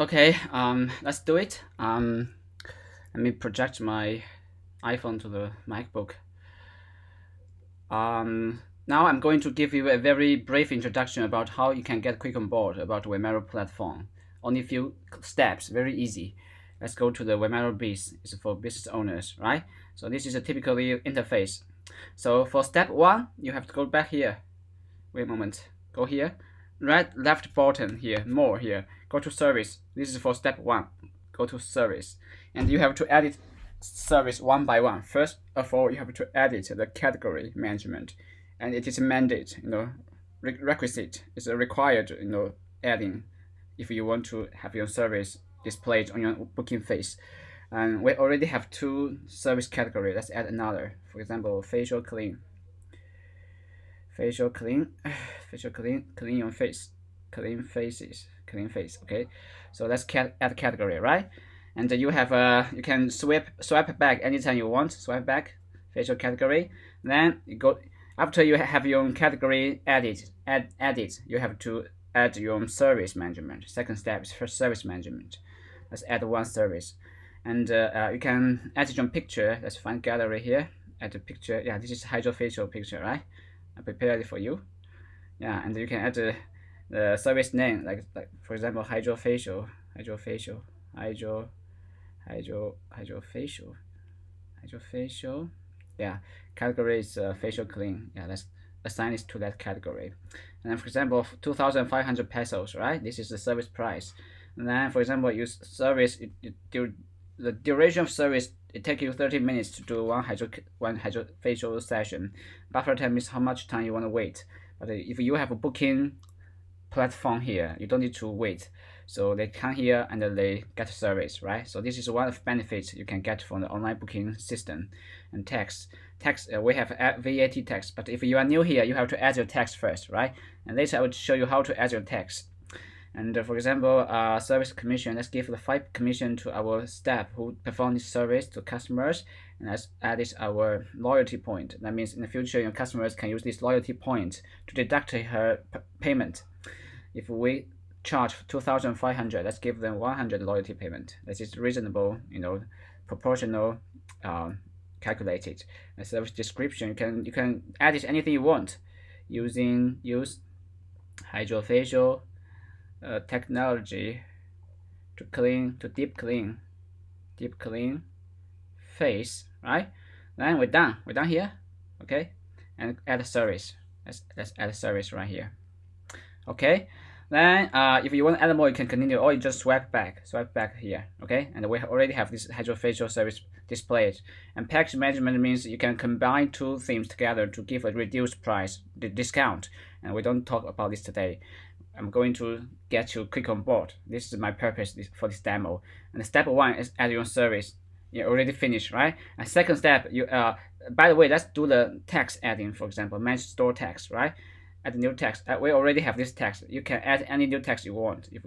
Okay, let's do it. Let me project my iPhone to the MacBook. Now I'm going to give you a very brief introduction about how you can get quick on board about Wemero platform. Only a few steps, very easy. Let's go to the Wemero Biz. It's for business owners, right? So this is a typically interface. So for step one, you have to go back here. Wait a moment. Go here. Right left button here. More here. Go to service. This is for step one. Go to service. And you have to edit service one by one. First of all, you have to edit the category management. And it is a mandate, requisite. It's a required, adding if you want to have your service displayed on your booking face. And we already have two service category. Let's add another. For example, facial clean. Facial clean, facial clean your face, clean faces, clean face. Okay, so let's add category, right? And you have you can swipe back anytime you want. Swipe back, facial category. Then you go after you have your category added. You have to add your service management. Second step is for service management. Let's add one service, and you can add your picture. Let's find gallery here. Add a picture. Yeah, this is hydrofacial picture, right? I prepared it for you. Yeah, and you can add the service name, like for example, hydrofacial, hydrofacial, hydro, hydrofacial. Yeah, category is facial clean. Yeah, let's assign it to that category. And then, for example, 2,500 pesos, right? This is the service price. And then, for example, you service the duration of service. It takes you 30 minutes to do one hydrofacial session. Buffer time is how much time you want to wait. But if you have a booking platform here, you don't need to wait. So they come here and they get service, right? So this is one of the benefits you can get from the online booking system. And tax, we have VAT tax, but if you are new here, you have to add your tax first, right? And later I will show you how to add your tax. And for example, service commission, let's give the 5 commission to our staff who perform this service to customers, and let's add this our loyalty point. That means in the future, your customers can use this loyalty point to deduct her payment. If we charge 2,500, let's give them 100 loyalty payment. This is reasonable, proportional, calculated. The service description, you can add it anything you want, use hydrofacial technology to deep clean face, right? Then we're done here. Okay, and add a service. Let's add a service right here. Okay, then if you want to add more, you can continue, or you just swipe back here. Okay, and we already have this hydrofacial service displayed. And package management means you can combine two themes together to give a reduced price, the discount. And we don't talk about this today. I'm going to get you quick on board. This is my purpose for this demo. And step one is add your service. You already finished, right? And second step, by the way, let's do the text adding. For example, manage store text, right? Add new text. We already have this text. You can add any new text you want. If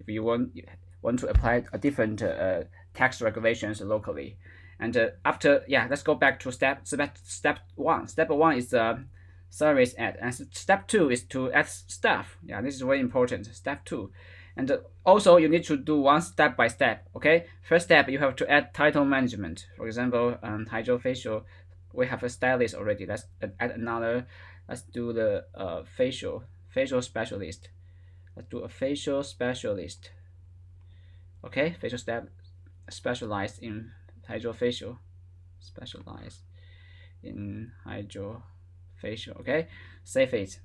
you want to apply a different tax regulations locally. And let's go back to step one. Step one is service add, and step two is to add stuff. Yeah, this is very important. Step two, and also you need to do one step by step. Okay, first step you have to add title management. For example, hydrofacial, we have a stylist already. Let's add another. Let's do the facial specialist. Let's do a facial specialist. Okay, facial step specialized in hydrofacial, specialized in hydrofacial. Okay, save it.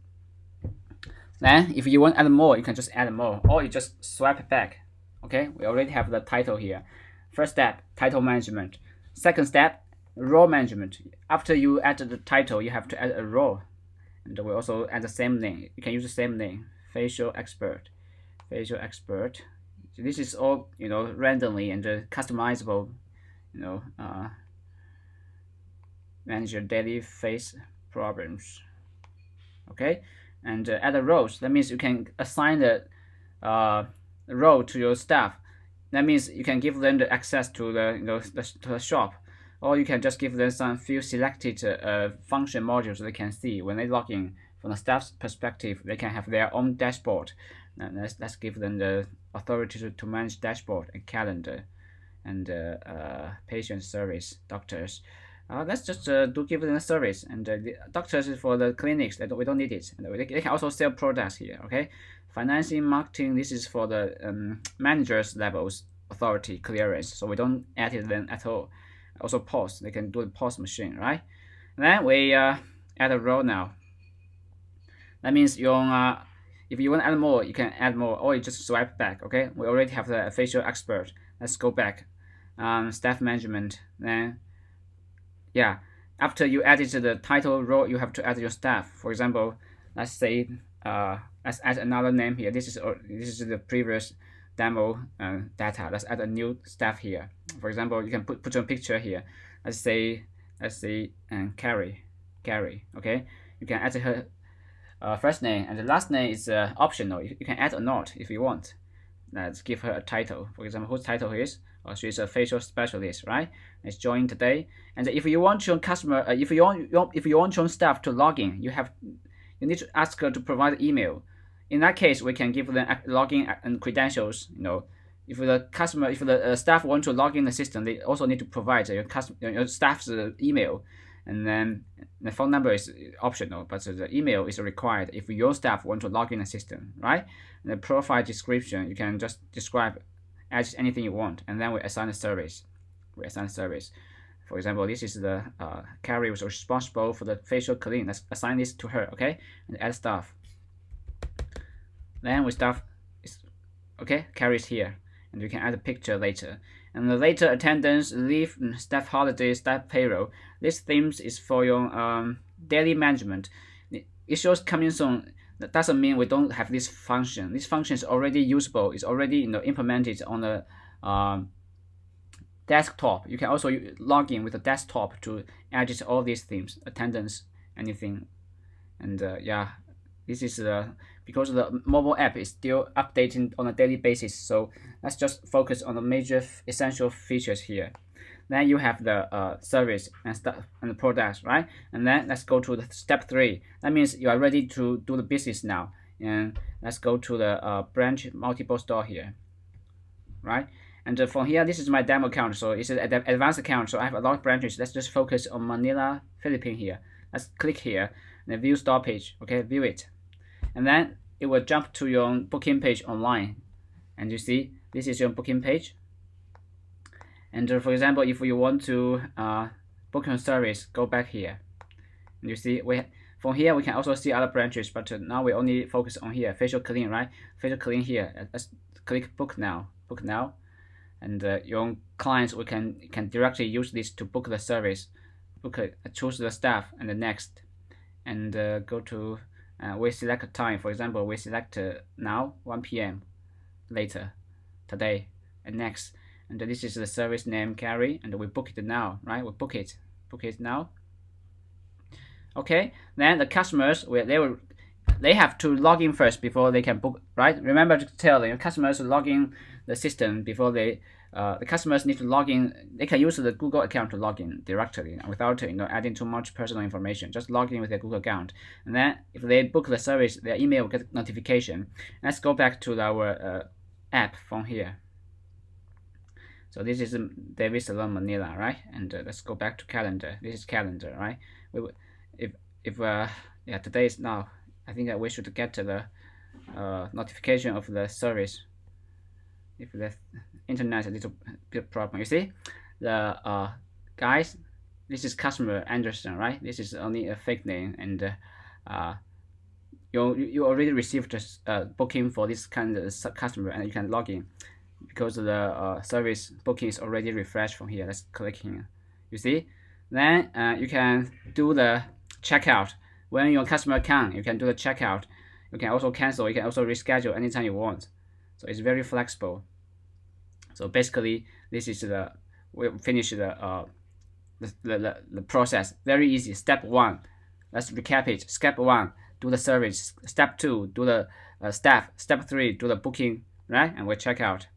Then if you want to add more, you can just add more, or you just swipe back. Okay, we already have the title here. First step, title management. Second step, role management. After you add the title, you have to add a role, and we also add the same name. You can use the same name, facial expert. This is all randomly and customizable. Manage your daily face problems. Okay, and add the roles. That means you can assign the role to your staff. That means you can give them the access to the shop, or you can just give them some few selected function modules they can see when they log in. From the staff's perspective, they can have their own dashboard. Let's give them the authority to manage dashboard and calendar and patient service, doctors. Let's just give them a service, and the doctors is for the clinics. We don't need it. And they can also sell products here. Okay, financing, marketing. This is for the managers levels authority clearance. So we don't edit them at all. Also pause. They can do the pause machine, right? And then we add a row now. That means if you want to add more, you can add more, or you just swipe back. Okay, we already have the facial expert. Let's go back. Staff management. Then yeah, after you added the title row, you have to add your staff. For example, let's say let's add another name here. This is the previous demo data. Let's add a new staff here. For example, you can put your picture here. Let's say Carrie. Okay, you can add her first name, and the last name is optional. You can add or not if you want. Let's give her a title. For example, whose title is, or she's a facial specialist, right? Let's join today. And if you want your customer, if you want your staff to log in, you need to ask her to provide email. In that case, we can give them login and credentials. If the staff want to log in the system, they also need to provide your staff's email. And then the phone number is optional, but the email is required if your staff want to log in the system, right? And the profile description, you can just add anything you want, and then we assign a service. For example, this is the Carrie was responsible for the facial clean. Let's assign this to her, okay? And add staff. Then we staff is okay. Carrie's here, and we can add a picture later. And the later attendance, leave, staff holiday, staff payroll. This themes is for your daily management. It shows coming soon. That doesn't mean we don't have this function. This function is already usable. It's already implemented on the desktop. You can also log in with the desktop to edit all these themes, attendance, anything. And yeah, this is because the mobile app is still updating on a daily basis. So let's just focus on the major essential features here. Then you have the service and stuff and the products, right? And then let's go to the step 3. That means you are ready to do the business now. And let's go to the branch multiple store here, right? And from here, this is my demo account. So it's an advanced account. So I have a lot of branches. Let's just focus on Manila, Philippines here. Let's click here and view store page. Okay, view it. And then it will jump to your booking page online. And you see, this is your booking page. And for example, if you want to book your service, go back here. And you see, from here we can also see other branches, but now we only focus on here, facial clean, right? Facial clean here. Let's click book now. Book now. And your clients can directly use this to book the service. Choose the staff and the next, and go to we select a time. For example, we select now 1 p.m. later today, and next. And this is the service name Carrie, and we book it now, right? We book it now. Okay, then the customers they have to log in first before they can book, right? Remember to tell your customers to log in the system before the customers need to log in. They can use the Google account to log in directly without adding too much personal information. Just log in with their Google account, and then if they book the service, their email will get notification. Let's go back to our app from here. So this is David Salon Manila, right? And let's go back to calendar. This is calendar, right? Yeah, today is now. I think that we should get to the notification of the service. If the internet is a little bit problem, you see, the guys, this is customer Anderson, right? This is only a fake name, and you already received a booking for this kind of customer, and you can log in. Because the service booking is already refreshed from here. Let's click here. You see, then you can do the checkout. When your customer comes, you can do the checkout. You can also cancel. You can also reschedule anytime you want. So it's very flexible. So basically, this is we finish the process. Very easy. Step 1. Let's recap it. Step 1, do the service. Step 2, do the staff. Step 3, do the booking. Right, and we check out.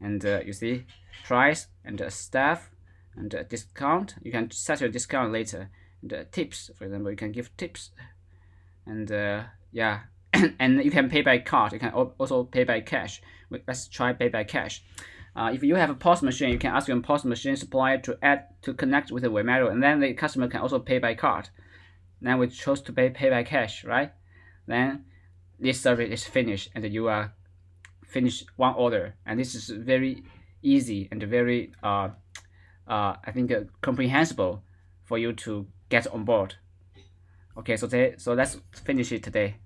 And you see, price and staff and discount. You can set your discount later. And tips, for example, you can give tips. And yeah, and you can pay by card. You can also pay by cash. Let's try pay by cash. If you have a POS machine, you can ask your POS machine supplier to connect with the Wemero, and then the customer can also pay by card. Then we chose to pay by cash, right? Then this service is finished, and you are finished one order. And this is very easy and very I think comprehensible for you to get on board. Okay, so let's finish it today.